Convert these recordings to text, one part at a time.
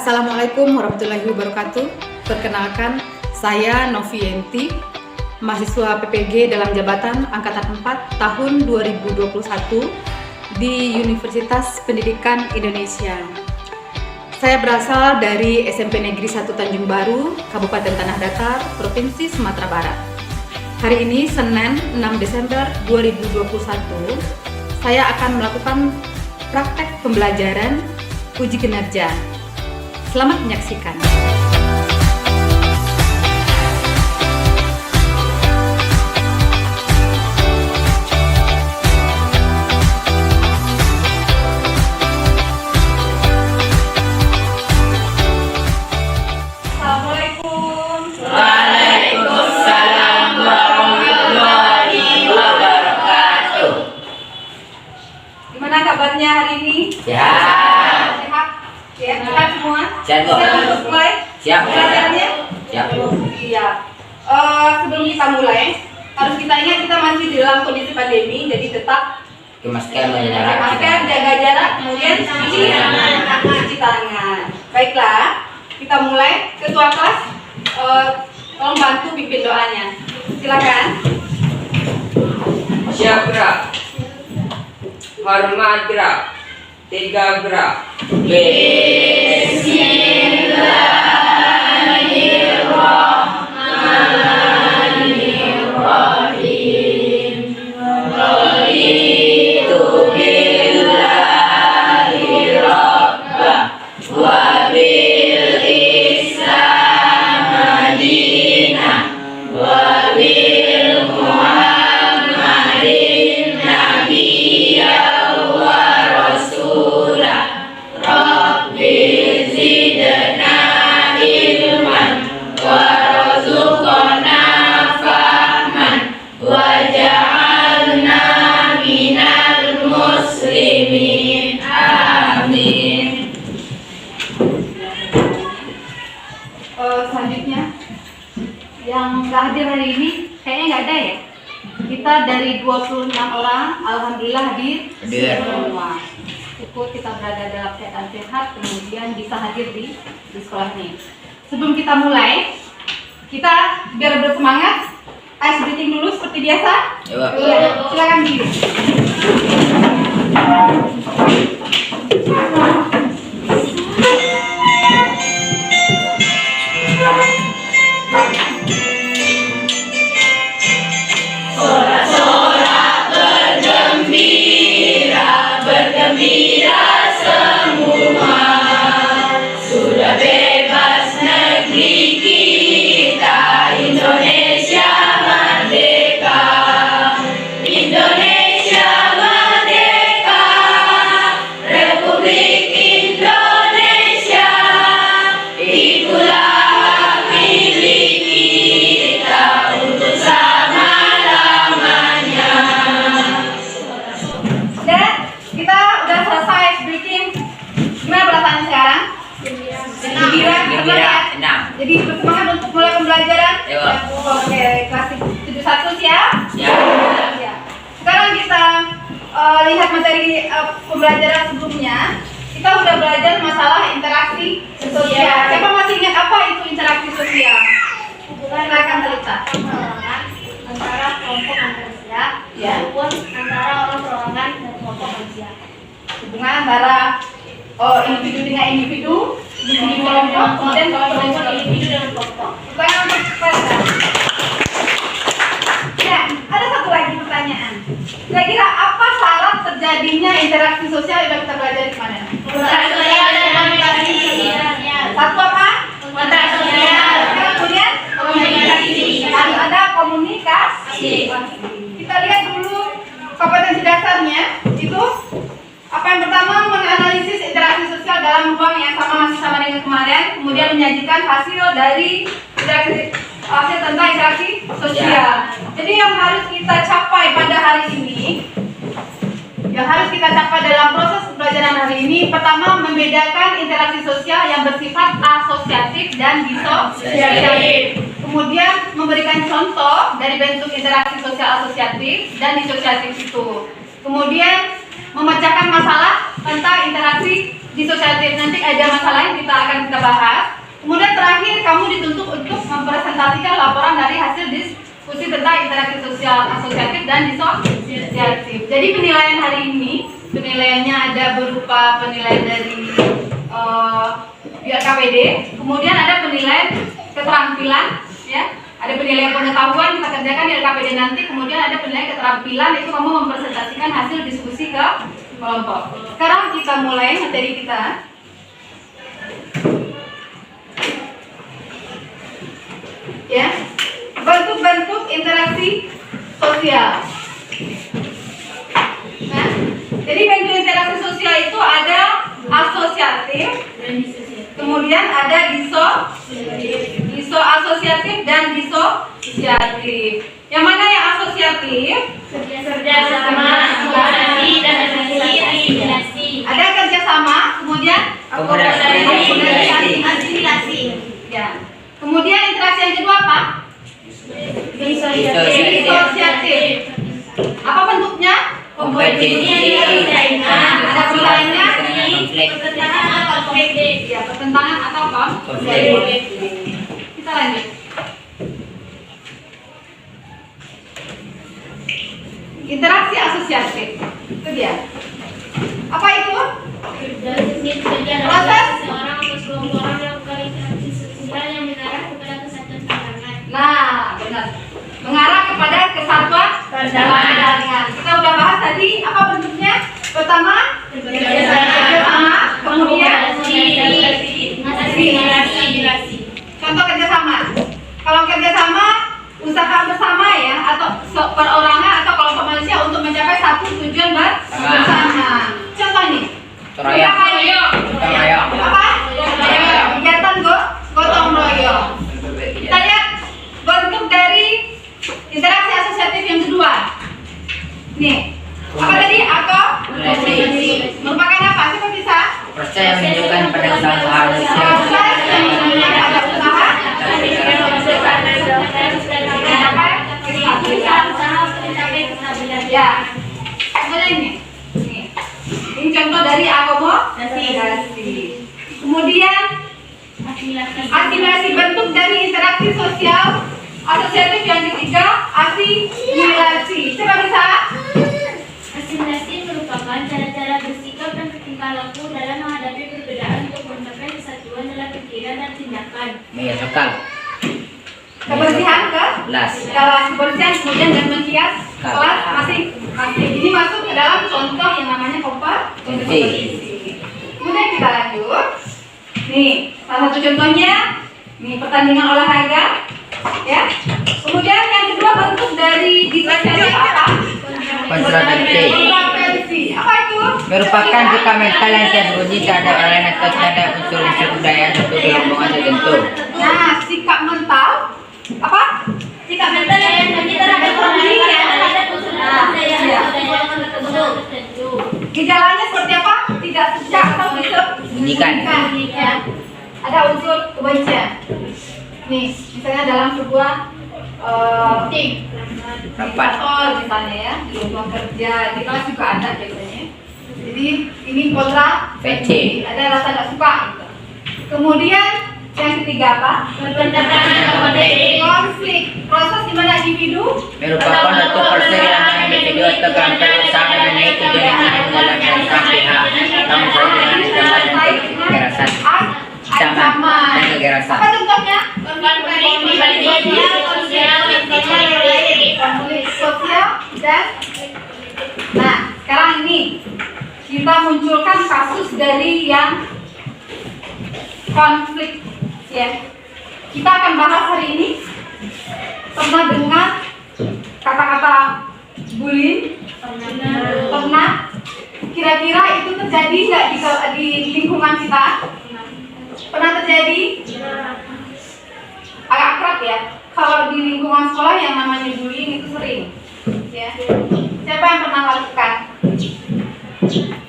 Assalamualaikum warahmatullahi wabarakatuh. Perkenalkan, saya Novienti, mahasiswa PPG dalam jabatan Angkatan 4 tahun 2021 di Universitas Pendidikan Indonesia. Saya berasal dari SMP Negeri 1 Tanjung Baru, Kabupaten Tanah Datar, Provinsi Sumatera Barat. Hari ini, Senin 6 Desember 2021, saya akan melakukan praktek pembelajaran uji kinerja. Selamat menyaksikan. Assalamualaikum. Waalaikumsalam warahmatullahi wabarakatuh. Gimana kabarnya hari ini? Sehat. Sehat? Ya, sehat semua? Sehat, Bu. Siap untuk mulai? Siap. Pelajarannya? Siap. Iya. Sebelum kita mulai, harus kita ingat kita masih di dalam kondisi pandemi, jadi tetap Pakai masker, menjaga pakai jarak. masker, jaga jarak, kemudian cuci tangan. Baiklah, kita mulai. Ketua kelas, tolong bantu pimpin doanya. Silakan. Siap gerak. Hormat gerak. 3 gerak. Selanjutnya yang nggak hadir hari ini kayaknya nggak ada ya. Kita dari 26 orang, alhamdulillah hadir semua. Cukup kita berada dalam keadaan sehat, kemudian bisa hadir di sekolah ini. Sebelum kita mulai, kita biar bersemangat, ice breathing dulu seperti biasa. Ya, Pak. Iya, silakan diri. Dan kita udah selesai breathing. Gimana perasaan sekarang? Gembira, senang ya? Senang. Jadi bersemangat untuk mulai pembelajaran. Ya, Pak. Oke, kelas 71 siap? Siap. Ya. Sekarang kita lihat materi pembelajaran sebelumnya. Kita udah belajar masalah interaksi sosial. Siapa masih ingat apa itu interaksi sosial? Silakan cerita. Antara kelompok manusia Ya. maupun antara orang perorangan dan kelompok manusia. Hubungan antara individu dengan individu, di kelompok, kemudian kelompok Individu dengan kelompok. Pertanyaan untuk Farida. Ya, ada satu lagi pertanyaan. Kira-kira apa syarat terjadinya interaksi sosial yang kita belajar kemarin? Interaksi sosial dan komunikasi. Satu apa? Interaksi sosial. Kemudian Komunikasi. harus ada komunikasi. Kita lihat dulu kompetensi dasarnya itu apa yang pertama menganalisis interaksi sosial dalam ruang yang masih sama dengan kemarin, kemudian menyajikan hasil dari hasil tentang interaksi sosial. Jadi yang harus kita capai pada hari ini, yang harus kita capai dalam proses pembelajaran hari ini, pertama membedakan interaksi sosial yang bersifat asosiatif dan disosiatif. Kemudian memberikan contoh dari bentuk interaksi sosial asosiatif dan disosiatif itu. Kemudian memecahkan masalah tentang interaksi disosiatif. Nanti ada masalah yang kita bahas. Kemudian terakhir kamu dituntut untuk mempresentasikan laporan dari hasil diskusi tentang interaksi sosial asosiatif dan disosiatif. Jadi penilaian hari ini, penilaiannya ada berupa penilaian dari pihak KPD, kemudian ada penilaian keterampilan, ya, ada penilaian pengetahuan kita kerjakan di KPD nanti, kemudian ada penilaian keterampilan, itu kamu mempresentasikan hasil diskusi ke kelompok. Sekarang kita mulai materi kita. Ya, bentuk-bentuk interaksi sosial. Nah, jadi bentuk interaksi sosial itu ada asosiatif, kemudian ada asosiatif dan disosiatif. Yang mana yang asosiatif? Kerjasama, kolaborasi, dan asimilasi. Ada kerjasama, kemudian Asimilasi. ya. Kemudian interaksi yang kedua apa? Disosiatif. Apa bentuknya? Kompetensi. Ada penilaiannya? Pertentangan atau konflik. Ya, pertentangan atau konflik. Kita lanjut. Interaksi asosiatif. Itu dia. Apa itu? Proses seorang atau sekelompok orang melakukan interaksi sosial yang mengarah kepada kesatuan pandangan. Nah, benar. Mengarah kepada kesatuan pandangan. Kita udah bahas tadi apa bentuknya? Pertama, kerjasama, kemudian Asimilasi. contoh kerjasama. Kalau kerjasama, usaha bersama ya, atau perorangan atau kelompok manusia untuk mencapai satu tujuan bersama. Contoh nih. Gotong royong. Apa? Kegiatan gotong royong. Kita lihat bentuk dari interaksi asosiatif yang kedua. Nih, apa tadi? Merupakan apa? Siapa bisa? Proses yang menunjukkan pada usaha manusia. Proses yang menunjukkan pada usaha. Ya. Kemudian ini. Nih. Ini contoh dari akomodasi. Kemudian asimilasi, bentuk dari interaksi sosial asosiatif yang ketiga, asimilasi. Siapa bisa? Asimilasi merupakan cara-cara bersikap dan tingkah laku dalam menghadapi perbedaan untuk mencapai kesatuan dalam pikiran dan tindakan. Menyatukan. Kebersihan Kelas. kebersihan, kemudian dan menghias kelas masing. Ini masuk ke dalam contoh yang namanya kompetensi. Kemudian kita lanjut. Nih, salah satu contohnya, nih pertandingan olahraga, ya. Kemudian yang kedua bentuk dari disosiatif apa? Kontroversi. Apa itu? Merupakan sikap mental yang tersembunyi terhadap orang atau terhadap unsur-unsur budaya atau kelompok tertentu. Nah, sikap mental apa? Sikap mental yang tersembunyi terhadap orang lain terhadap unsur-unsur budaya atau golongan tertentu. Gejalanya seperti apa? Tidak suka atau Bunyikan. Ya. Ada unsur kebencian. Nih, misalnya dalam sebuah tim Rapat. misalnya ya, di ruang kerja, di kelas juga ada biasanya. Jadi ini kontra, PC. ada rasa tidak suka. Gitu. Kemudian yang ketiga apa? Pertentangan atau Konflik. Proses di mana individu Merupakan suatu proses yang mana individu atau kelompok berusaha memenuhi tujuan yang dalam jangka pihak namun sesuai dengan kekerasan ancaman dan kekerasan. Apa contohnya? Konflik sosial dan nah sekarang ini kita munculkan kasus dari yang konflik ya. Kita akan bahas hari ini pernah dengar kata-kata bullying? Pernah? Kira-kira itu terjadi nggak di lingkungan kita? Pernah terjadi? Agak akrab ya. Kalau di lingkungan sekolah yang namanya bullying itu sering. Ya. Siapa yang pernah lakukan?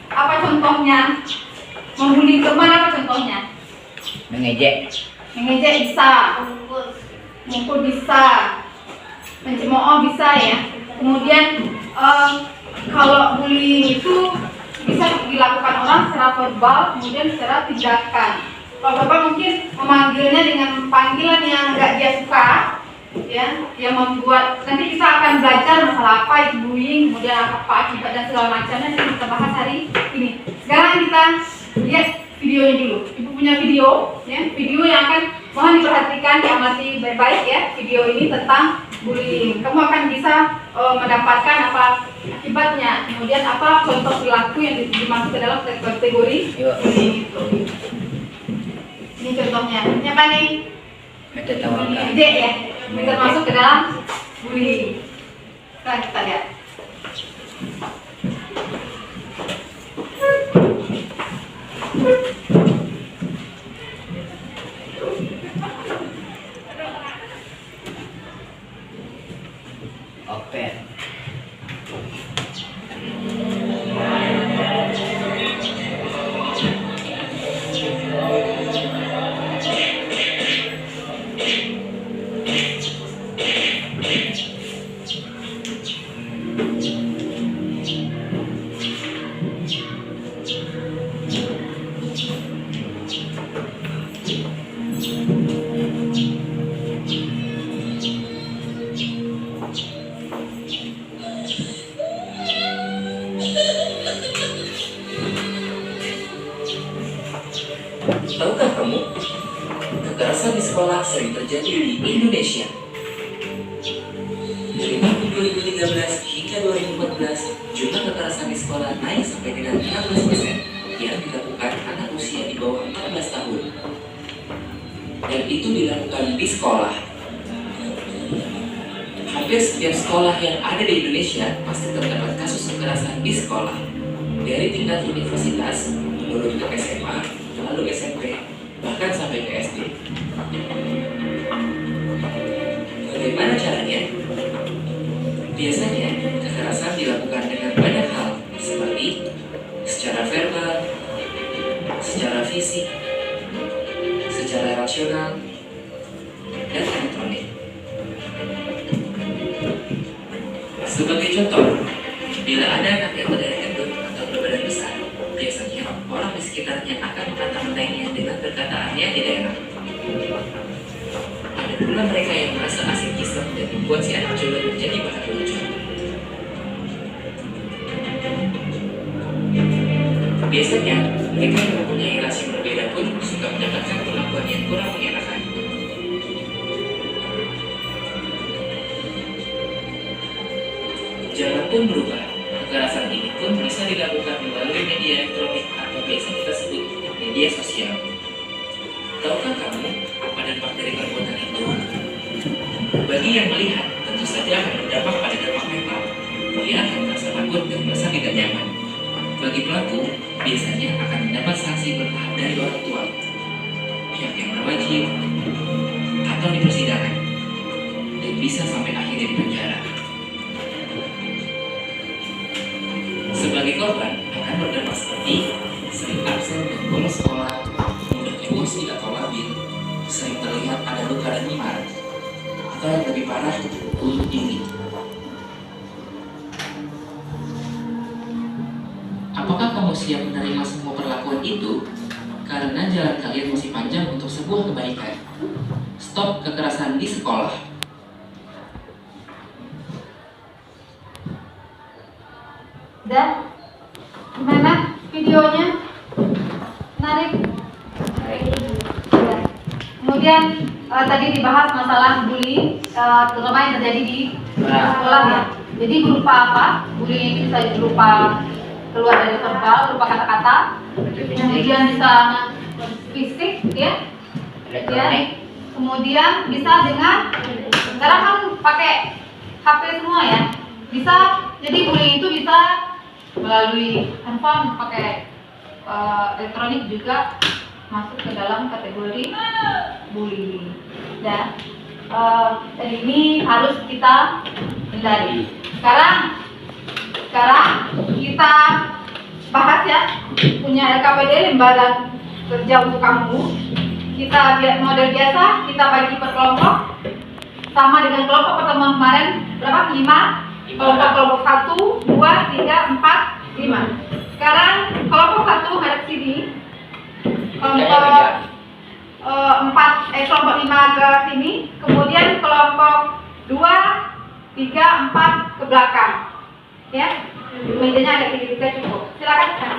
Apa contohnya? Membuli teman apa contohnya? Mengejek. Mengejek bisa, mukul bisa, mencemooh bisa ya. Kemudian kalau bullying itu bisa dilakukan orang secara verbal, kemudian secara tindakan. Kalau verbal mungkin memanggilnya dengan panggilan yang nggak dia suka, ya, yang membuat nanti kita akan belajar masalah apa itu bullying, kemudian apa akibat dan segala macamnya yang kita bahas hari ini. Sekarang kita lihat videonya dulu. Ibu punya video, ya, video yang akan mohon diperhatikan, diamati baik-baik ya. Video ini tentang bullying. Kamu akan bisa mendapatkan apa akibatnya, kemudian apa contoh perilaku yang dimasuk ke dalam kategori bullying itu. Ini contohnya. Ini apa nih? Ada tawakan. D ya. Ini termasuk ke dalam bullying. Sekarang kita lihat. Open. Tahukah kamu, kekerasan di sekolah sering terjadi di Indonesia. Dari tahun 2013 hingga 2014, jumlah kekerasan di sekolah naik sampai dengan 16% yang dilakukan anak usia di bawah 14 tahun. Dan itu dilakukan di sekolah. Hampir setiap sekolah yang ada di Indonesia pasti terdapat kasus kekerasan di sekolah. Dari tingkat universitas, menurut ke SMA, lalu SMP, bahkan sampai ke SD. Bagaimana caranya? Biasanya, kekerasan dilakukan dengan banyak hal, seperti secara verbal, secara fisik, secara rasional, dan elektronik. Sebagai contoh, bila ada anak yang berdarah gendut atau berbadan besar, biasanya orang di sekitarnya akan mengata-matainya dengan perkataan yang tidak enak. Ada pula mereka yang merasa asik kisah dan membuat si anak juga menjadi bahan lucu. Biasanya, mereka yang mempunyai ras yang berbeda pun suka mendapatkan perlakuan yang kurang mengenakan. Zaman pun berubah. Kekerasan ini pun bisa dilakukan melalui media elektronik atau biasa kita sebut media sosial. Tahukah kamu apa dampak dari perbuatan itu? Bagi yang melihat, tentu saja akan berdampak pada dampak mental. Dia akan merasa takut dan merasa tidak nyaman. Bagi pelaku, biasanya akan mendapat sanksi bertahap dari orang tua, pihak yang berwajib, atau di persidangan, dan bisa sampai akhirnya di penjara. Sebagai korban akan berdampak seperti sering absen dan bolos sekolah, mudah emosi atau labil, sering terlihat ada luka dan memar, atau yang lebih parah, bunuh diri. Apakah kamu siap menerima semua perlakuan itu? Karena jalan kalian masih panjang untuk sebuah kebaikan. Stop kekerasan di sekolah. Dan gimana videonya? Menarik? Ya. Kemudian tadi dibahas masalah bullying, terutama yang terjadi di sekolah ya. Jadi berupa apa? Bullying ini bisa berupa keluar dari verbal, berupa kata-kata, kemudian bisa fisik, ya, kemudian bisa dengan, sekarang kan pakai HP semua ya, bisa, jadi bullying itu bisa melalui handphone, pakai elektronik juga masuk ke dalam kategori bullying. Dan ini harus kita hindari. Sekarang kita bahas ya, punya LKPD, lembaga kerja untuk kamu. Kita lihat model biasa, kita bagi per kelompok sama dengan kelompok pertemuan kemarin berapa? 5 kelompok 1, 2, 3, 4, 5. Sekarang Mejanya agak tinggi juga cukup. Silakan Kak.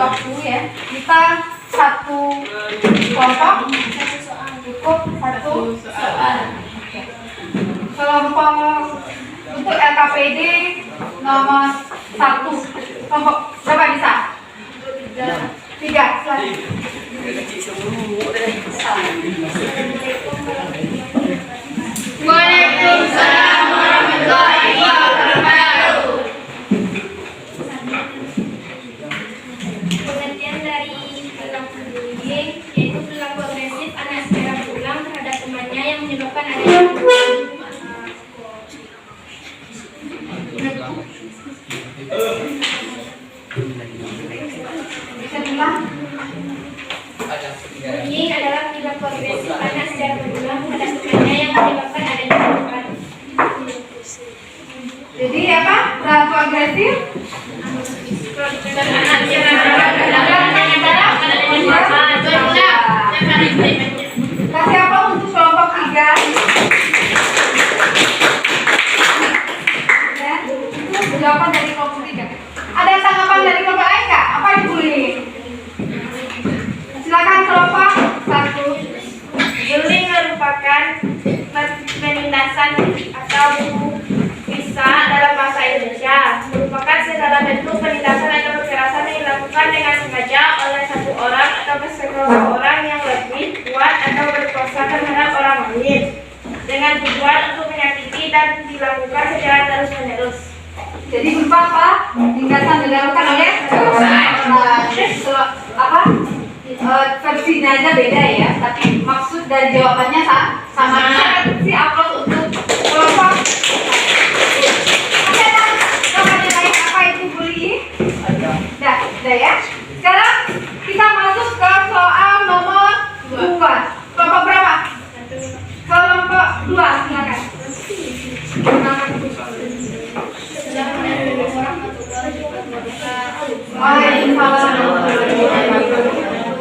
waktu ya. Kita satu kelompok cukup satu soal. Kelompok untuk LKPD nomor 1. Kelompok berapa bisa? 3. Silahkan. Waalaikumsalam warahmatullahi wabarakatuh. Pengertian dari perilaku bullying yaitu perilaku agresif anak secara berulang terhadap temannya yang menyebabkan adanya bullying adalah perilaku agresif anak secara berulang terhadap temannya yang menyebabkan adanya penyebab. Jadi apa? Perilaku agresif kasih apa untuk kelompok 3? Ya, itu jawaban dari kelompok 3. Ada tanggapan dari kelompok lain nggak? Apa yang bullying? Silakan kelompok 1. Bullying merupakan penindasan atau bisa dalam bahasa Indonesia merupakan segala bentuk penindasan atau kekerasan yang dilakukan dengan sengaja oleh satu orang atau sekelompok orang yang lebih kuat atau berkuasa terhadap orang lain dengan tujuan untuk menyakiti dan dilakukan secara terus-menerus. Jadi berupa apa? Tindasan dilakukan oleh apa? Versinya aja beda ya, tapi maksud dan jawabannya sama. Si upload untuk kelompok. Oke, dan jawabannya lain apa itu bullying? Udah ya. Sekarang kita masuk ke soal nomor 2. Kelompok berapa? Kelompok 2, silakan.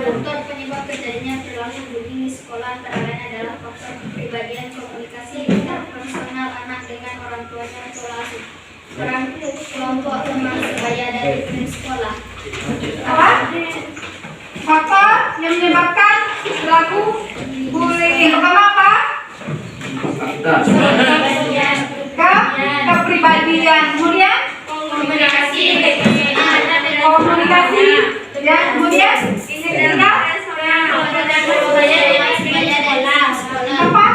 Faktor penyebab terjadinya perilaku bullying di sekolah antara lain adalah faktor kepribadian komunikasi interpersonal anak dengan orang tuanya atau asuh. Peran kelompok teman sebaya dari sekolah. Apa? Faktor yang menyebabkan perilaku bullying. Yang pertama apa? Kepribadian. Kemudian Komunikasi. ya, kemudian apa?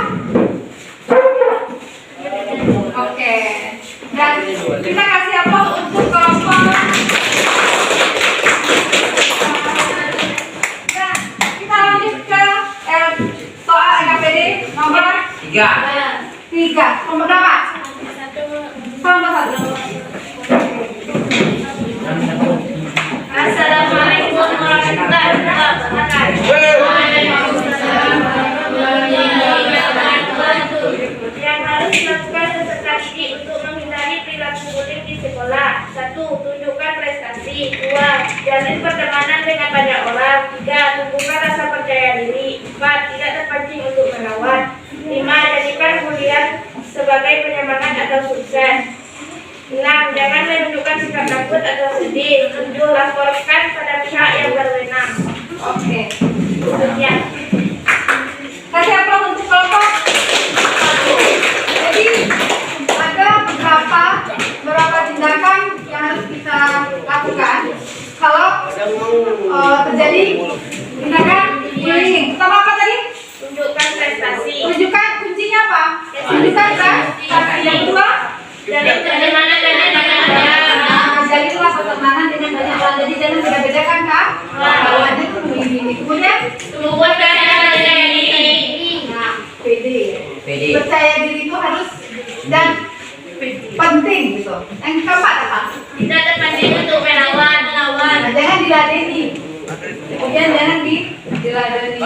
Oke. Dan kita kasih apa untuk kelompok? Nah, kita lanjut ke soal LKPD nomor 3. Nomor berapa? Nomor 1. Assalamualaikum warahmatullahi wabarakatuh. Yang harus dilakukan peserta didik untuk menghindari perilaku bullying di sekolah. 1. Tunjukkan prestasi. 2. Jalin pertemanan dengan banyak orang. 3. Tumbuhkan rasa percaya diri. 4. Tidak terpancing untuk melawan. 5. Jadikan kemudian sebagai penyemangat atau sukses. 6. Jangan menunjukkan sikap takut atau sedih. 7. Laporkan pada pihak yang berwenang. Oke. Sekian. Kasih apa untuk kelompok? Jadi ada beberapa tindakan yang harus kita lakukan kalau terjadi tindakan bullying. Pertama apa tadi? Tunjukkan prestasi. Tunjukkan kuncinya apa? Tunjukkan prestasi. Yang kedua, Jalin pertemanan dengan banyak orang. jalinlah pertemanan dengan banyak orang. Jadi jangan beda-bedakan kan? Kalau ada itu begini. Kemudian Tumbuhkan rasa percaya diri. PD. Percaya diri itu harus dan penting gitu. Yang keempat apa? Tidak terpancing untuk melawan. Nah, jangan diladeni. Kemudian jangan diladeni.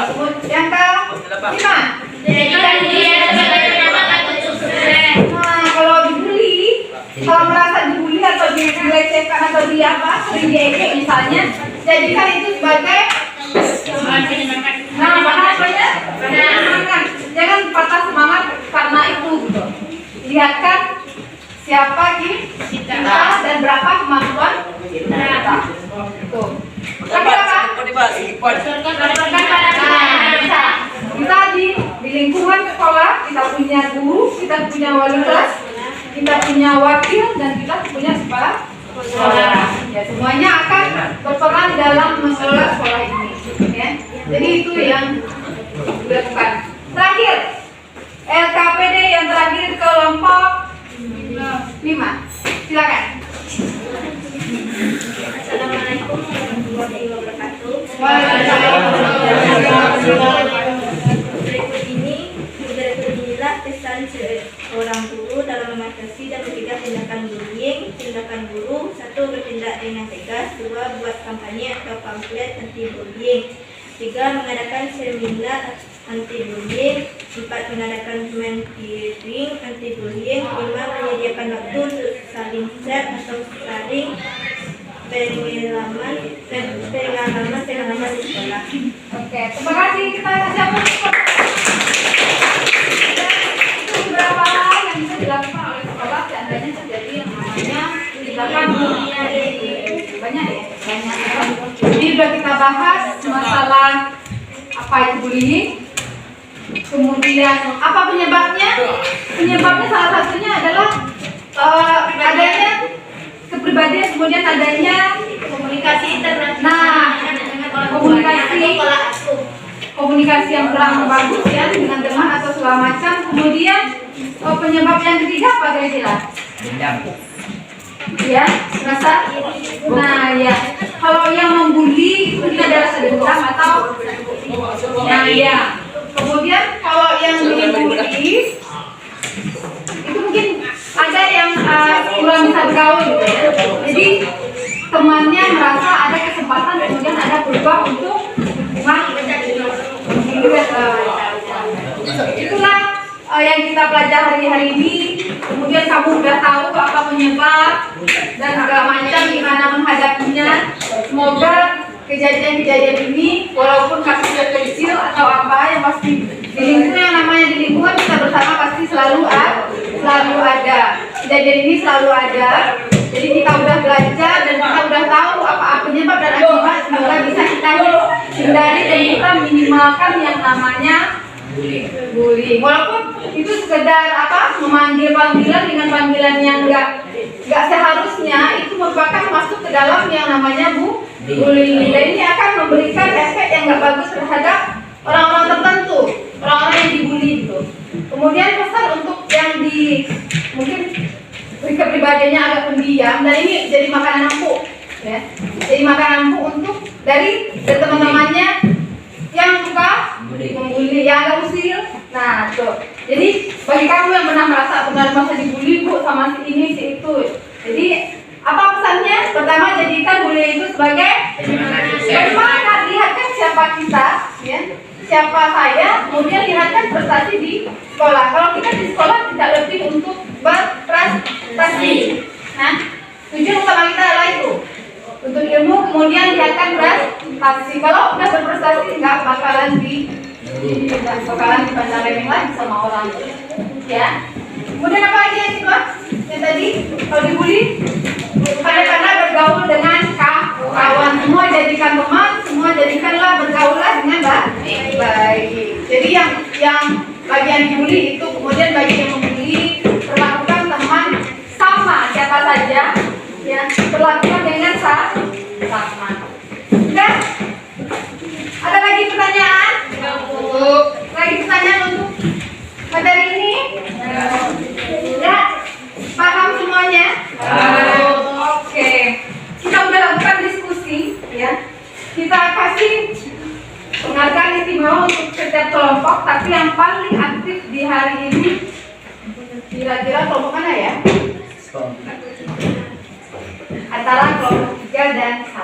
Yang kelima. Jadikan dia sebagai penyemangat untuk sukses. Nah, kalau dibully, kalau merasa dibully atau dilecehkan atau di apa, sering diejek misalnya, jadikan itu sebagai bahasanya semangat. Jangan patah semangat karena itu gitu. Lihatkan siapa kita dan berapa kemampuan kita. Tuh. Terakhir apa? Bisa. Kita di lingkungan sekolah kita punya guru, kita punya wali kelas, kita punya wakil, dan kita punya kepala sekolah. Ya, semuanya akan berperan dalam mengelola sekolah ini. Ya. Jadi itu yang dilakukan. Terakhir, LKPD yang terakhir kelompok 5. Silakan. Assalamualaikum warahmatullahi wabarakatuh. Berikut inilah pesan seorang guru dalam mengatasi dan mencegah tindakan bullying. Tindakan guru: 1. Bertindak dengan tegas. 2. Buat kampanye atau pamflet anti bullying. 3. Mengadakan seminar anti bullying. 4. Mengadakan mentoring anti bullying. 5. Menyediakan waktu untuk saling chat atau saling pengalaman di sekolah. Oke, terima kasih. Kita siapkan beberapa hal yang bisa dilakukan oleh sekolah. Seandainya terjadi yang namanya tindakan bullying. Banyak ya, banyak. Jadi sudah kita bahas masalah apa itu bullying. Kemudian apa penyebabnya? Penyebabnya salah satunya adalah adanya kepribadian, kemudian adanya Komunikasi internet. nah komunikasi yang kurang bagus ya, dengan teman atau segala macam. Kemudian penyebab yang ketiga apa kira-kira? Dendam. Ya, rasa. Nah ya, kalau yang membuli mungkin adalah dendam atau nah ya. Kemudian kalau yang dibully itu mungkin ada yang kurang bisa bergaul gitu ya. Jadi temannya merasa ada kesempatan, kemudian ada peluang untuk itulah yang kita pelajari hari ini. Kemudian kamu udah tahu apa penyebab dan segala macam gimana menghadapinya. Semoga kejadian-kejadian ini walaupun kasusnya kecil atau apa yang pasti di lingkungan, yang namanya di lingkungan kita bersama pasti selalu ada. Kejadian ini selalu ada. Jadi kita udah belajar dan kita udah tahu apa penyebab dan akibat. Semoga bisa kita hindari dan kita minimalkan yang namanya bullying. Walaupun itu sekedar memanggil panggilan dengan panggilan yang enggak seharusnya, itu merupakan masuk ke dalam yang namanya bullying. Dan ini akan memberikan efek yang enggak bagus terhadap orang-orang tertentu, orang-orang yang dibully itu. Kemudian pesan untuk yang mungkin kepribadiannya agak pendiam, dan ini jadi makanan empuk ya. Jadi makanan empuk untuk dari teman-temannya yang suka membuli, yang agak usil. Nah tuh, jadi bagi kamu yang pernah merasa dibully bu sama si ini si itu, jadi apa pesannya? Pertama, jadikan bully itu sebagai bagaimana, lihatkan siapa kita ya, siapa saya, kemudian lihatkan prestasi di sekolah. Kalau kita di sekolah tidak lebih untuk berprestasi. Nah, tujuan utama kita adalah itu, untuk ilmu, kemudian lihatkan prestasi. Kalau udah berprestasi nggak bakalan dipandang remeh lagi sama orang ya. Kemudian apa lagi yang tadi kalau dibully, kadang-kadang bergaul dengan kawan, semua jadikan teman, semua jadikanlah bergaullah dengan baik. Jadi yang bagian dibully itu, kemudian bagi yang membuli, perlakukan teman sama siapa saja ya, perlakukan dengan sama. Oke? Ada lagi pertanyaan? Lagi pertanyaan untuk materi ini? Ya, paham semuanya? Oke. Kita udah lakukan diskusi ya. Kita kasih penghargaan istimewa untuk setiap kelompok, tapi yang paling aktif di hari ini kira-kira kelompok mana ya? Antara kelompok 3 dan 1.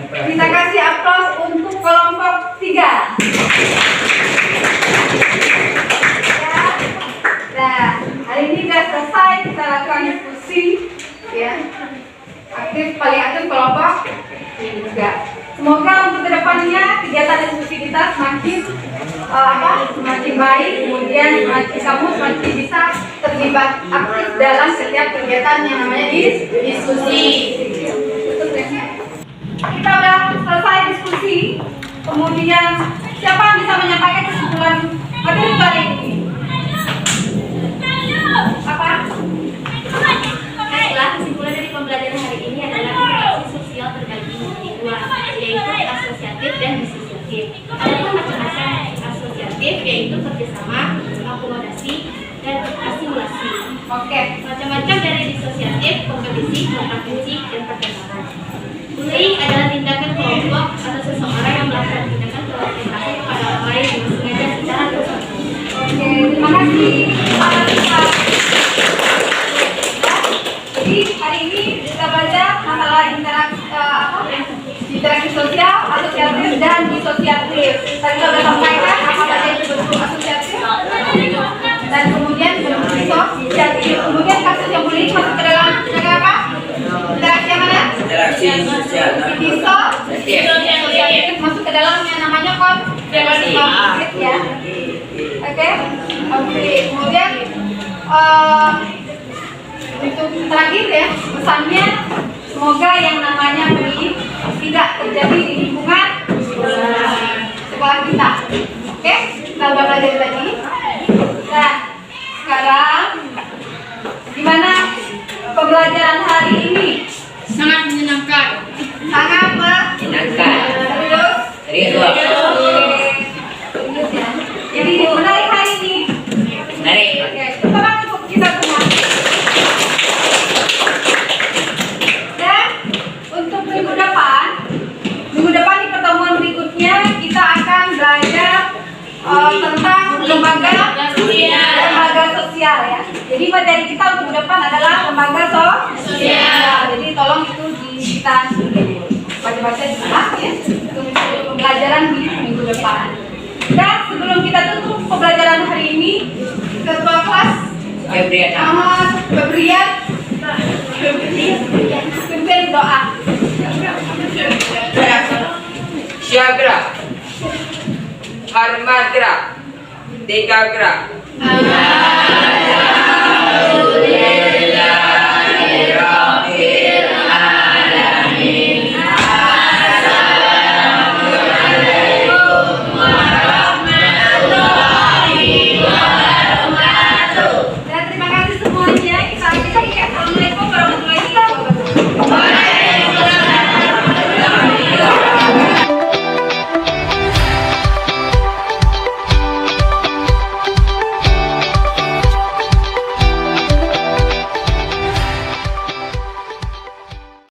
Kita kasih aplaus untuk kelompok 3. Ya. Nah, hari ini sudah selesai kita lakukan diskusi ya. Paling aktif kelompok 3. Semoga untuk kedepannya kegiatan diskusi kita semakin baik, kemudian kamu semakin bisa terlibat aktif dalam setiap kegiatan yang namanya diskusi. Kita udah Kemudian siapa yang bisa menyampaikan kesimpulan materi kali ini? Apa? Baiklah, kesimpulan dari pembelajaran hari ini adalah interaksi sosial terbagi menjadi dua, yaitu asosiatif dan disosiatif. Ada macam-macam asosiatif, yaitu kerjasama, akomodasi, dan asimilasi. Oke. Macam-macam dari disosiatif, kompetisi, kontravensi, dan pertentangan. Bullying adalah tindakan kelompok atau seseorang yang melakukan tindakan provokatif kepada orang lain yang sengaja secara terus. Oke, terima kasih. Jadi hari ini kita belajar masalah interaksi sosial, asosiatif, dan disosiatif. Tadi kita sudah sampaikan apa saja itu bentuk asosiatif dan kemudian bentuk disosiatif. Kemudian kasus yang bullying masuk ke dalam apa? Interaksi yang mana? Interaksi sosial. Disosiatif masuk ke dalam yang namanya konflik ya. Oke. Kemudian untuk terakhir ya, pesannya semoga yang namanya bullying tidak terjadi di lingkungan sekolah kita. Oke, kita udah belajar tadi. Nah, sekarang gimana pembelajaran hari ini? Sangat menyenangkan. Sangat Menyenangkan. Serius? Serius ya. Jadi menarik hari ini. Menarik. Oke, sekarang untuk kita semua. Dan untuk minggu depan di pertemuan berikutnya kita akan belajar tentang lembaga sosial ya. Jadi materi kita untuk minggu depan adalah lembaga sosial. Jadi tolong itu kita baca-baca di kelas ya. Untuk pembelajaran di minggu depan. Dan sebelum kita tutup pembelajaran hari ini, ketua kelas Muhammad Febrian pimpin doa. Syagra. Harmadra. Degagra.